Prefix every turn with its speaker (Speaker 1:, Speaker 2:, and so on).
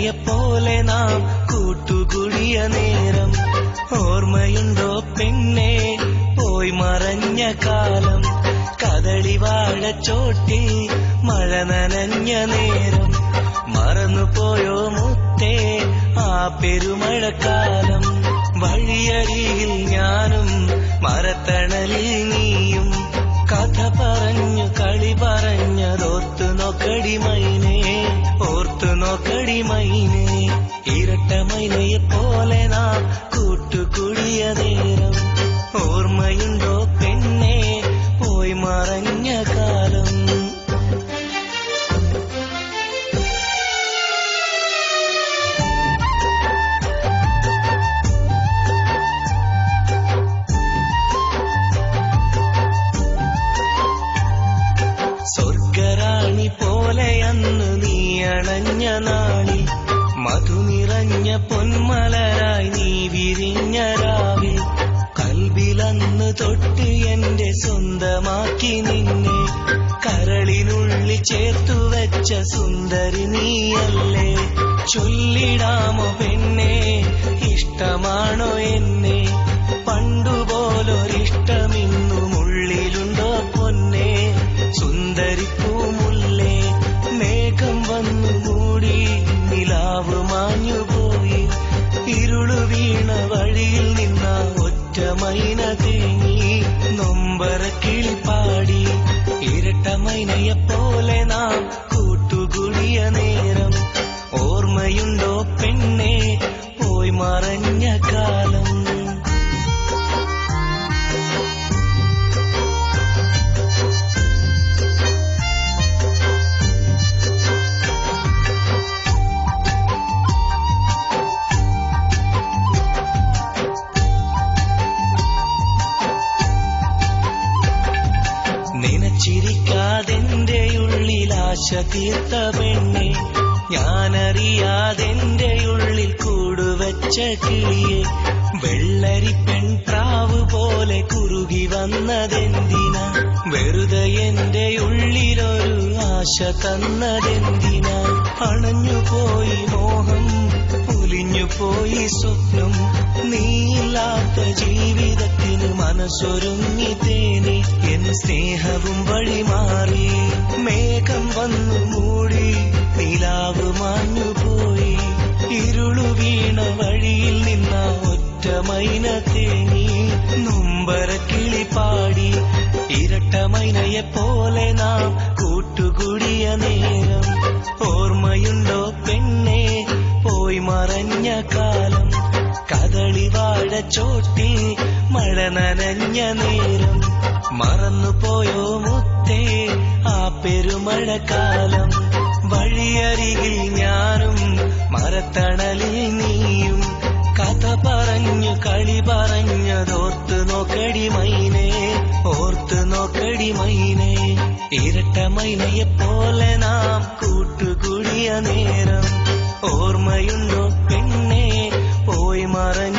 Speaker 1: മൈനയെപ്പോലെ നാം കൂട്ടുകൂടിയ നേരം ഓർമ്മയുണ്ടോ പെണ്ണെ പോയി മറഞ്ഞ കാലം കദളിവാഴച്ചോട്ടിൽ മഴ നനഞ്ഞ നേരം മറന്നുപോയോ മുത്തേ ആ പെരുമഴക്കാലം വഴിയരിയിൽ ഞാനും മരത്തണലിൽ നീയും കഥ പറഞ്ഞു കളി പറഞ്ഞതോർത്തു നോക്കടി മൈനേ ഓർത്തു നോക്കടി മൈനേ ഇരട്ട മൈനയെപ്പോലെ നാം കൂട്ടുകൂടിയ നേരം ഓർമ്മയുണ്ടോ പെണ്ണെ പോയി മറഞ്ഞ കാലം സ്വർഗറാണി പോലെ അന്ന് നീ അണഞ്ഞ നാളിൽ മധു നിറഞ്ഞ പൊന്മലരായി നീ വിരിഞ്ഞ രാവിൽ കൽബിലന്ന് തൊട്ട് എന്റെ സ്വന്തമാക്കി നിന്നെ കരളിനുള്ളിൽ ചേർത്തു വെച്ച സുന്ദരി നീയല്ലേ ചൊല്ലിടാമോ പെണ്ണെ ഇഷ്ടമാണോ എന്നെ പണ്ടുപോലൊരിഷ്ടമിന്നും ഉള്ളിലുണ്ടോ പൊന്നെ സുന്ദരിപ്പൂമുല്ലേ മേഘം വന്നു മൂടി നിലാവ് മാഞ്ഞുപോയി ഇരുളു വീണ വഴിയിൽ നിന്ന ഒറ്റ മൈന തേങ്ങി നൊമ്പരക്കിളി പാടി ഇരട്ട മൈനയെപ്പോലെ നാം കൂട്ടുകൂടിയ നേരം ഓർമ്മയുണ്ടോ പെണ്ണെ പോയി മറഞ്ഞ കാലം നിനച്ചിരിക്കാതെന്റെ ഉള്ളിൽ ആശ തീർത്ത പെണ്ണെ ഞാനറിയാതെന്റെ ഉള്ളിൽ കൂടുവച്ച കിളിയെ വെള്ളരി പെൺപ്രാവ് പോലെ കുറുകി വന്നതെന്തിനാ വെറുതെ എന്റെ ഉള്ളിലൊരു ആശ തന്നതെന്തിനാ അണഞ്ഞുപോയി മോഹം പൊലിഞ്ഞുപോയി സ്വപ്നം നീയില്ലാത്ത ജീവിതത്തിന് മനസ്സൊരുങ്ങി തേനി എൻ സ്നേഹവും വഴിമാറി മേഘം വന്നു മൂടി നിലാവ് മാഞ്ഞുപോയി ഇരുളു വീണ വഴിയിൽ നിന്ന ഒറ്റ മൈന തേങ്ങി നൊമ്പരക്കിളി പാടി ഇരട്ട മൈനയെപ്പോലെ നാം കൂട്ടുകൂടിയ നേരം ഓർമ്മയുണ്ടോ പെണ്ണെ പോയി മറഞ്ഞ കാലം കദളിവാഴച്ചോട്ടിൽ മഴ നനഞ്ഞ നേരം മറന്നുപോയോ മുത്തേ ആ പെരുമഴക്കാലം വഴിയരികിൽ ഞാനും മരത്തണലിൽ നീയും കഥ പറഞ്ഞു കളി പറഞ്ഞതോർത്ത് നോക്കടി മൈനേ ഓർത്ത് നോക്കടി മൈനേ ഇരട്ട മൈനയെപ്പോലെ നാം കൂട്ടുകൂടിയ നേരം ഓർമ്മയുണ്ടോ പെണ്ണെ പോയി മറഞ്ഞ